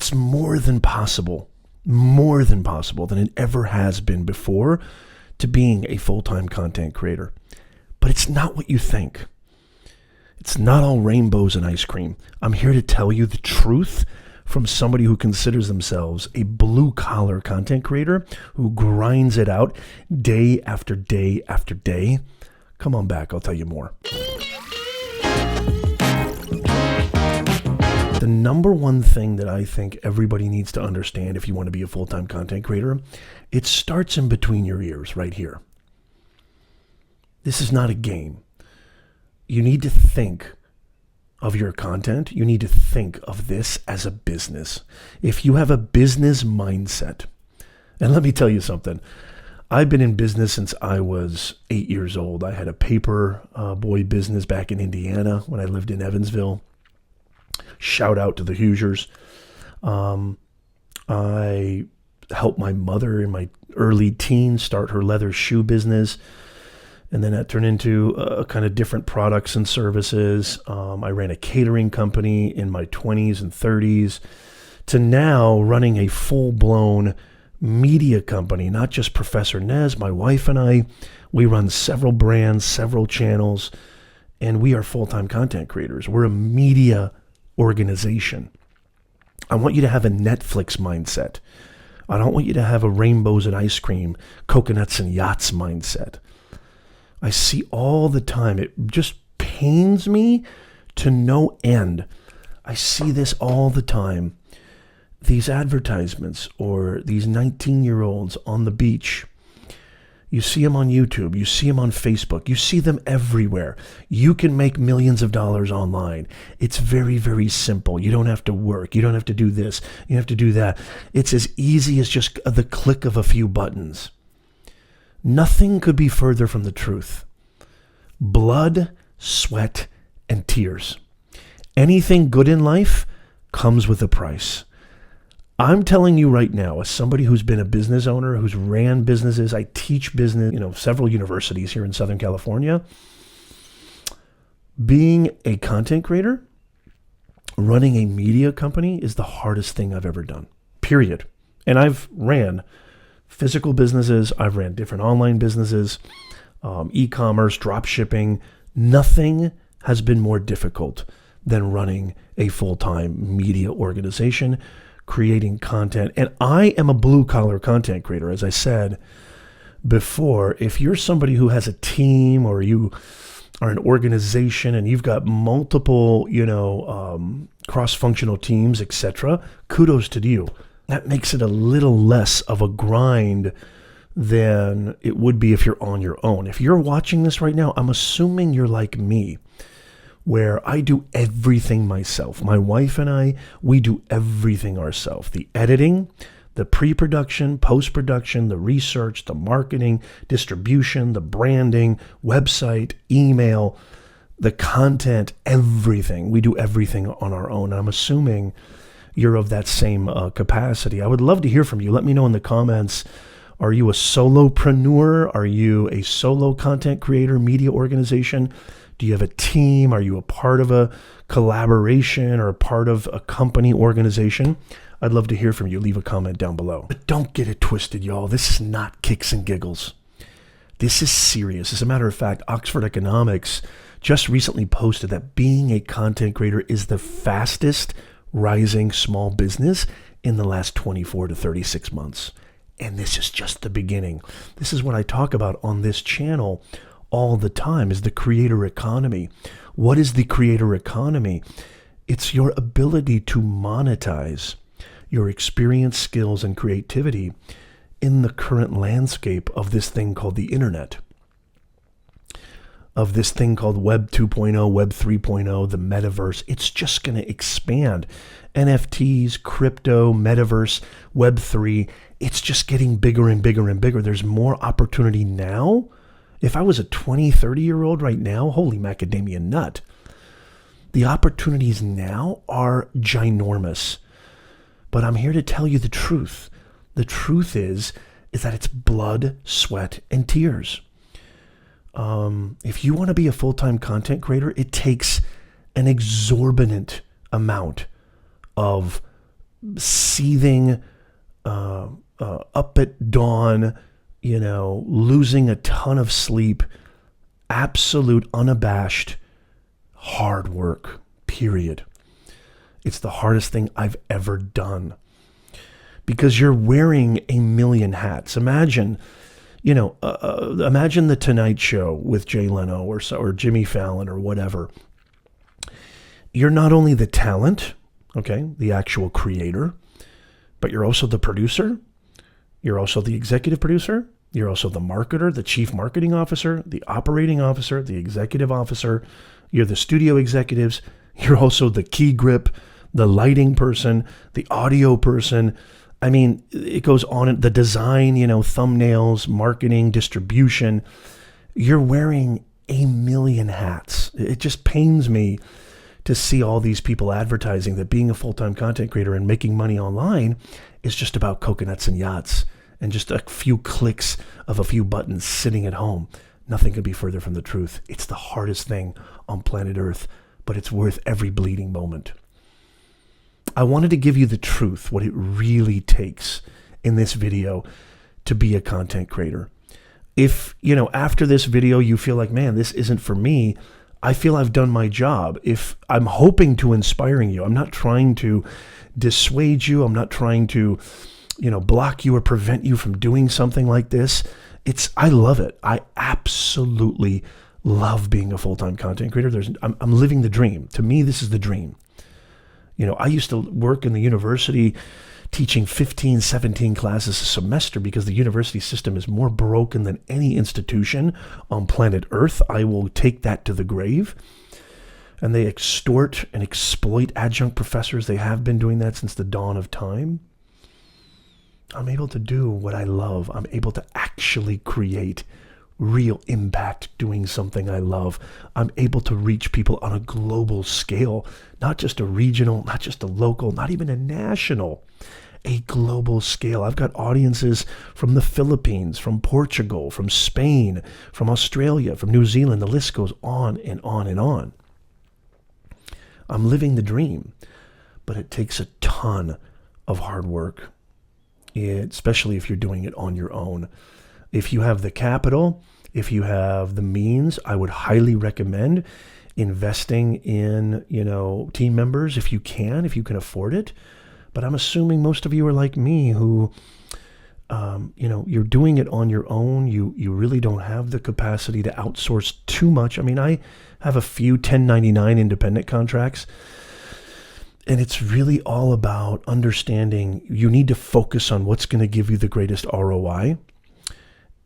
it's more than possible than it ever has been before to being a full-time content creator. But it's not what you think. It's not all rainbows and ice cream. I'm here to tell you the truth from somebody who considers themselves a blue-collar content creator who grinds it out day after day after day. Come on back, I'll tell you more. The number one thing that I think everybody needs to understand if you want to be a full-time content creator, it starts in between your ears right here. This is not a game. You need to think of your content. You need to think of this as a business. If you have a business mindset, and let me tell you something, I've been in business since I was 8 years old. I had a paper boy business back in Indiana when I lived in Evansville. Shout out to the Hoosiers. I helped my mother in my early teens start her leather shoe business. And then that turned into kind of different products and services. I ran a catering company in my 20s and 30s to now running a full-blown media company, not just Professor Nez, my wife and I. We run several brands, several channels, and we are full-time content creators. We're a media organization. I want you to have a Netflix mindset. I don't want you to have a rainbows and ice cream, coconuts and yachts mindset. I see all the time. It just pains me to no end. I see this all the time. These advertisements or these 19-year-olds on the beach. You see them on YouTube. You see them on Facebook. You see them everywhere. You can make millions of dollars online. It's very, very simple. You don't have to work. You don't have to do this. You don't have to do that. It's as easy as just the click of a few buttons. Nothing could be further from the truth. Blood, sweat, and tears. Anything good in life comes with a price. I'm telling you right now, as somebody who's been a business owner, who's ran businesses, I teach business, several universities here in Southern California. Being a content creator, running a media company is the hardest thing I've ever done, period. And I've ran physical businesses. I've ran different online businesses, e-commerce, drop shipping. Nothing has been more difficult than running a full-time media organization, creating content. And I am a blue-collar content creator. As I said before, if you're somebody who has a team or you are an organization and you've got multiple, cross-functional teams, etc., kudos to you. That makes it a little less of a grind than it would be if you're on your own. If you're watching this right now, I'm assuming you're like me, where I do everything myself. My wife and I, we do everything ourselves. The editing, the pre-production, post-production, the research, the marketing, distribution, the branding, website, email, the content, everything. We do everything on our own. I'm assuming you're of that same capacity. I would love to hear from you. Let me know in the comments. Are you a solopreneur? Are you a solo content creator, media organization? Do you have a team? Are you a part of a collaboration or a part of a company organization? I'd love to hear from you. Leave a comment down below. But don't get it twisted, y'all. This is not kicks and giggles. This is serious. As a matter of fact, Oxford Economics just recently posted that being a content creator is the fastest rising small business in the last 24 to 36 months. And this is just the beginning. This is what I talk about on this channel all the time, is the creator economy. What is the creator economy? It's your ability to monetize your experience, skills, and creativity in the current landscape of this thing called the internet, of this thing called Web 2.0, Web 3.0, the metaverse. It's just going to expand. NFTs, crypto, metaverse, Web 3, it's just getting bigger and bigger and bigger. There's more opportunity now. If I was a 20, 30-year-old right now, holy macadamia nut, the opportunities now are ginormous. But I'm here to tell you the truth. The truth is that it's blood, sweat, and tears. If you want to be a full-time content creator, it takes an exorbitant amount of seething, up at dawn, losing a ton of sleep, absolute unabashed hard work, period. It's the hardest thing I've ever done because you're wearing a million hats. Imagine, imagine the Tonight Show with Jay Leno or Jimmy Fallon or whatever. You're not only the talent, okay, the actual creator, but you're also the producer. You're also the executive producer. You're also the marketer, the chief marketing officer, the operating officer, the executive officer. You're the studio executives. You're also the key grip, the lighting person, the audio person. I mean, it goes on. The design, thumbnails, marketing, distribution. You're wearing a million hats. It just pains me to see all these people advertising that being a full-time content creator and making money online is just about coconuts and yachts and just a few clicks of a few buttons sitting at home. Nothing could be further from the truth. It's the hardest thing on planet Earth, but it's worth every bleeding moment. I wanted to give you the truth, what it really takes in this video to be a content creator. If, after this video you feel like, man, this isn't for me, I feel I've done my job. If I'm hoping to inspiring you, I'm not trying to dissuade you. I'm not trying to, block you or prevent you from doing something like this. I love it. I absolutely love being a full-time content creator. I'm living the dream. To me, this is the dream. I used to work in the university teaching 15, 17 classes a semester because the university system is more broken than any institution on planet Earth. I will take that to the grave. And they extort and exploit adjunct professors. They have been doing that since the dawn of time. I'm able to do what I love. I'm able to actually create real impact doing something I love. I'm able to reach people on a global scale, not just a regional, not just a local, not even a national, a global scale. I've got audiences from the Philippines, from Portugal, from Spain, from Australia, from New Zealand. The list goes on and on and on. I'm living the dream, but it takes a ton of hard work, especially if you're doing it on your own. If you have the capital, if you have the means, I would highly recommend investing in, team members if you can afford it. But I'm assuming most of you are like me who, you're doing it on your own. You really don't have the capacity to outsource too much. I mean, I have a few 1099 independent contracts, and it's really all about understanding you need to focus on what's going to give you the greatest ROI.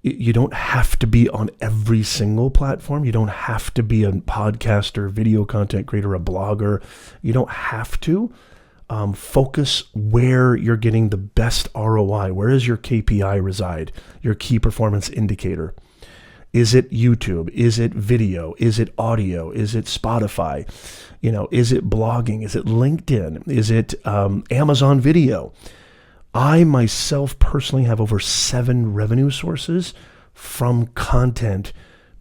You don't have to be on every single platform. You don't have to be a podcaster, video content creator, a blogger. You don't have to. Focus where you're getting the best ROI. Where does your KPI reside? Your key performance indicator. Is it YouTube? Is it video? Is it audio? Is it Spotify? Is it blogging? Is it LinkedIn? Is it Amazon Video? I myself personally have over 7 revenue sources from content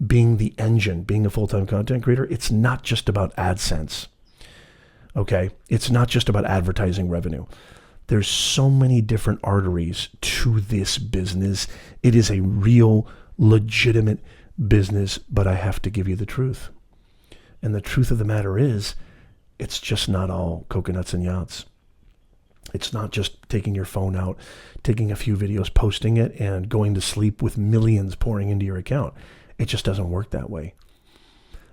being the engine, being a full-time content creator. It's not just about AdSense. Okay? It's not just about advertising revenue. There's so many different arteries to this business. It is a real, legitimate business, but I have to give you the truth. And the truth of the matter is, it's just not all coconuts and yachts. It's not just taking your phone out, taking a few videos, posting it, and going to sleep with millions pouring into your account. It just doesn't work that way.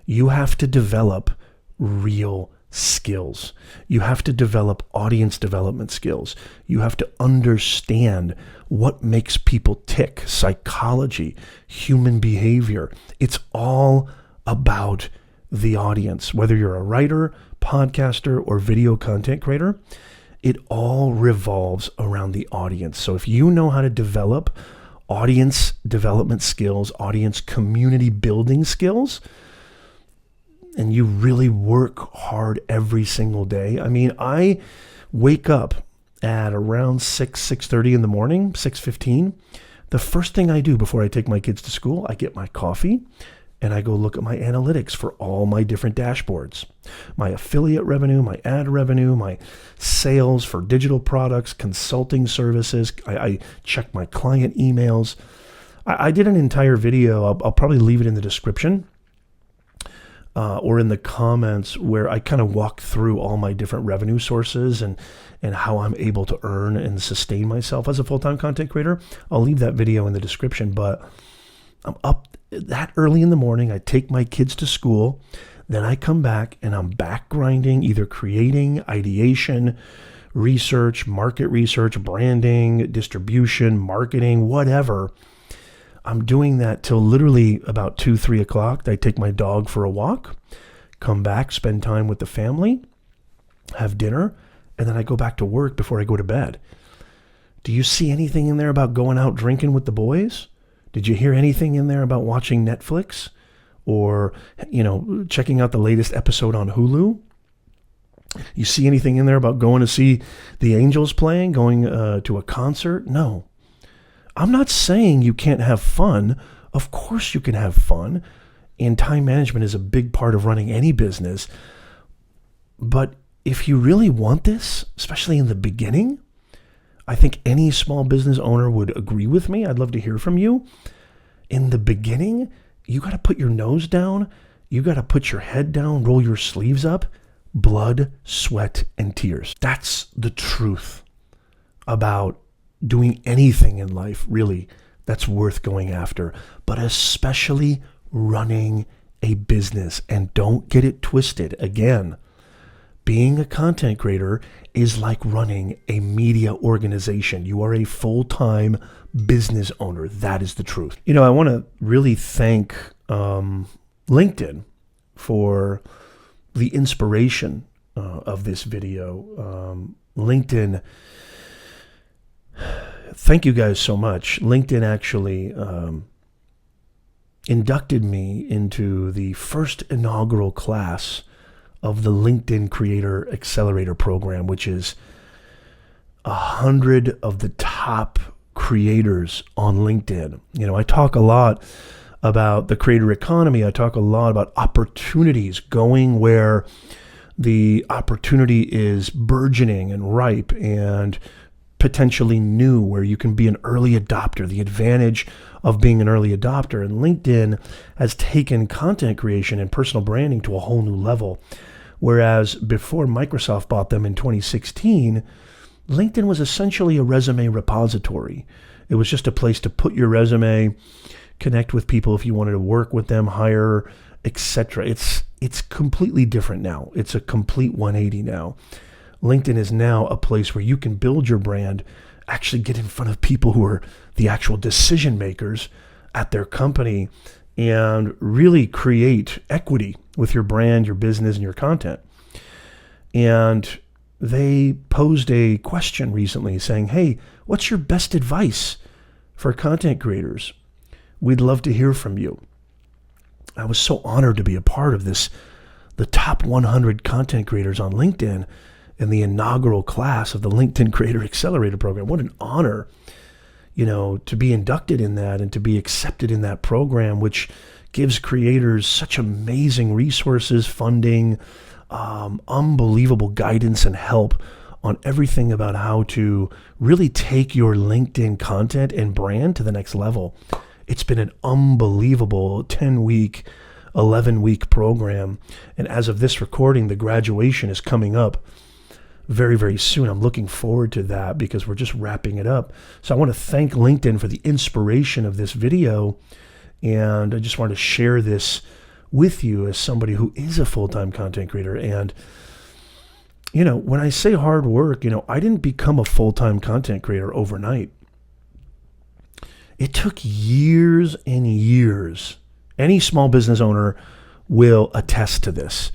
You have to develop real skills. You have to develop audience development skills. You have to understand what makes people tick, psychology, human behavior. It's all about the audience. Whether you're a writer, podcaster, or video content creator, it all revolves around the audience. So if you know how to develop audience development skills, audience community building skills, and you really work hard every single day. I mean, I wake up at around 6:30 in the morning, 6:15. The first thing I do before I take my kids to school, I get my coffee and I go look at my analytics for all my different dashboards, my affiliate revenue, my ad revenue, my sales for digital products, consulting services. I check my client emails. I did an entire video. I'll probably leave it in the description or in the comments, where I kind of walk through all my different revenue sources and how I'm able to earn and sustain myself as a full-time content creator. I'll leave that video in the description, but I'm up that early in the morning. I take my kids to school. Then I come back and I'm back grinding, either creating, ideation, research, market research, branding, distribution, marketing, whatever. I'm doing that till literally about 2, 3 o'clock. I take my dog for a walk, come back, spend time with the family, have dinner, and then I go back to work before I go to bed. Do you see anything in there about going out drinking with the boys? Did you hear anything in there about watching Netflix or, checking out the latest episode on Hulu? You see anything in there about going to see the Angels playing, going to a concert? No. I'm not saying you can't have fun. Of course you can have fun. And time management is a big part of running any business. But if you really want this, especially in the beginning, I think any small business owner would agree with me. I'd love to hear from you. In the beginning, you got to put your nose down. You got to put your head down, roll your sleeves up. Blood, sweat, and tears. That's the truth about doing anything in life, really, that's worth going after, but especially running a business. And don't get it twisted. Again, being a content creator is like running a media organization. You are a full-time business owner. That is the truth. I want to really thank LinkedIn for the inspiration of this video. LinkedIn, thank you guys so much. LinkedIn actually inducted me into the first inaugural class of the LinkedIn Creator Accelerator program, which is 100 of the top creators on LinkedIn. I talk a lot about the creator economy. I talk a lot about opportunities, going where the opportunity is burgeoning and ripe and potentially new, where you can be an early adopter, the advantage of being an early adopter. And LinkedIn has taken content creation and personal branding to a whole new level. Whereas before Microsoft bought them in 2016, LinkedIn was essentially a resume repository. It was just a place to put your resume, connect with people if you wanted to work with them, hire, etc. It's completely different now. It's a complete 180 now. LinkedIn is now a place where you can build your brand, actually get in front of people who are the actual decision makers at their company, and really create equity with your brand, your business, and your content. And they posed a question recently saying, hey, what's your best advice for content creators? We'd love to hear from you. I was so honored to be a part of this, the top 100 content creators on LinkedIn in the inaugural class of the LinkedIn Creator Accelerator program. What an honor, to be inducted in that and to be accepted in that program, which gives creators such amazing resources, funding, unbelievable guidance and help on everything about how to really take your LinkedIn content and brand to the next level. It's been an unbelievable 10-week, 11-week program. And as of this recording, the graduation is coming up very, very soon. I'm looking forward to that because we're just wrapping it up. So I want to thank LinkedIn for the inspiration of this video. And I just want to share this with you as somebody who is a full-time content creator. And, when I say hard work, I didn't become a full-time content creator overnight. It took years and years. Any small business owner will attest to this.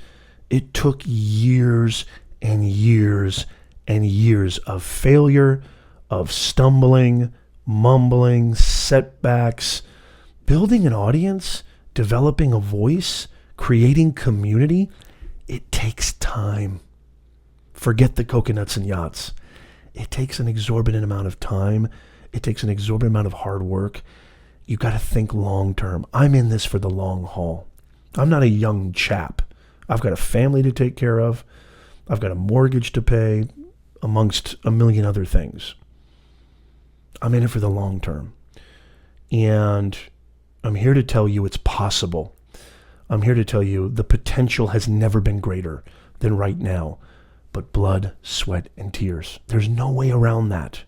It took years and years and years of failure, of stumbling, mumbling, setbacks, building an audience, developing a voice, creating community. It takes time. Forget the coconuts and yachts. It takes an exorbitant amount of time. It takes an exorbitant amount of hard work. You got to think long term. I'm in this for the long haul. I'm not a young chap. I've got a family to take care of. I've got a mortgage to pay, amongst a million other things. I'm in it for the long term. And I'm here to tell you it's possible. I'm here to tell you the potential has never been greater than right now. But blood, sweat, and tears. There's no way around that.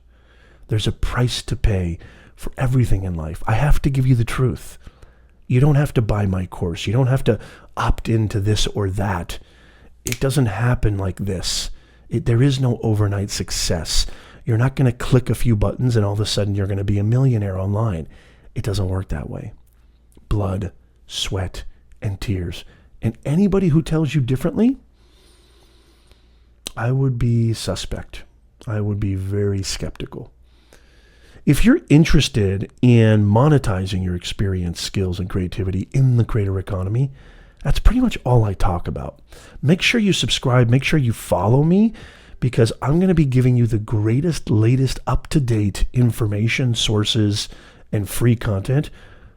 There's a price to pay for everything in life. I have to give you the truth. You don't have to buy my course. You don't have to opt into this or that. It doesn't happen like this. There is no overnight success. You're not going to click a few buttons and all of a sudden you're going to be a millionaire online. It doesn't work that way. Blood, sweat, and tears. And anybody who tells you differently, I would be suspect. I would be very skeptical. If you're interested in monetizing your experience, skills, and creativity in the creator economy, that's pretty much all I talk about. Make sure you subscribe. Make sure you follow me, because I'm going to be giving you the greatest, latest, up-to-date information, sources, and free content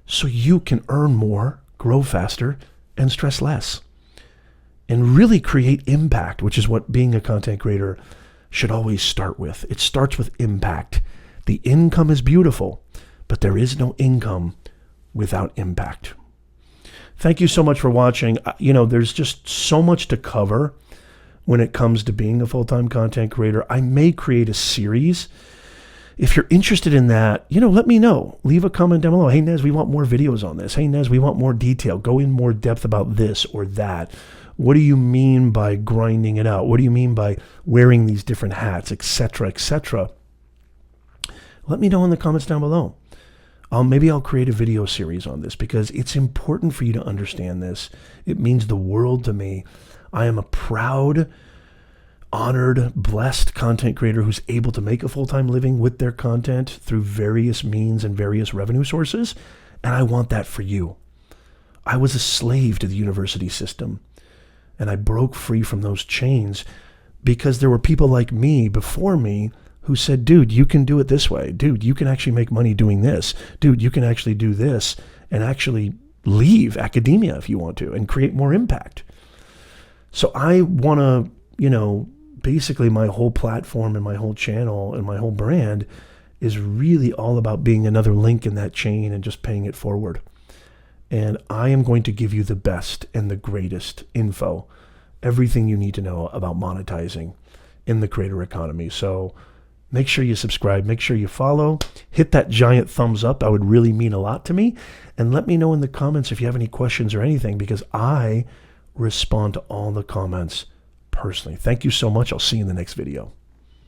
so you can earn more, grow faster, and stress less. And really create impact, which is what being a content creator should always start with. It starts with impact. The income is beautiful, but there is no income without impact. Thank you so much for watching. There's just so much to cover when it comes to being a full-time content creator. I may create a series. If you're interested in that, let me know. Leave a comment down below. Hey, Nez, we want more videos on this. Hey, Nez, we want more detail. Go in more depth about this or that. What do you mean by grinding it out? What do you mean by wearing these different hats, etc., etc.? Let me know in the comments down below. Maybe I'll create a video series on this because it's important for you to understand this. It means the world to me. I am a proud, honored, blessed content creator who's able to make a full-time living with their content through various means and various revenue sources, and I want that for you. I was a slave to the university system, and I broke free from those chains because there were people like me before me who said, dude, you can do it this way. Dude, you can actually make money doing this. Dude, you can actually do this and actually leave academia if you want to and create more impact. So I want to, basically my whole platform and my whole channel and my whole brand is really all about being another link in that chain and just paying it forward. And I am going to give you the best and the greatest info, everything you need to know about monetizing in the creator economy. So make sure you subscribe, make sure you follow, hit that giant thumbs up. That would really mean a lot to me. And let me know in the comments if you have any questions or anything, because I respond to all the comments personally. Thank you so much. I'll see you in the next video.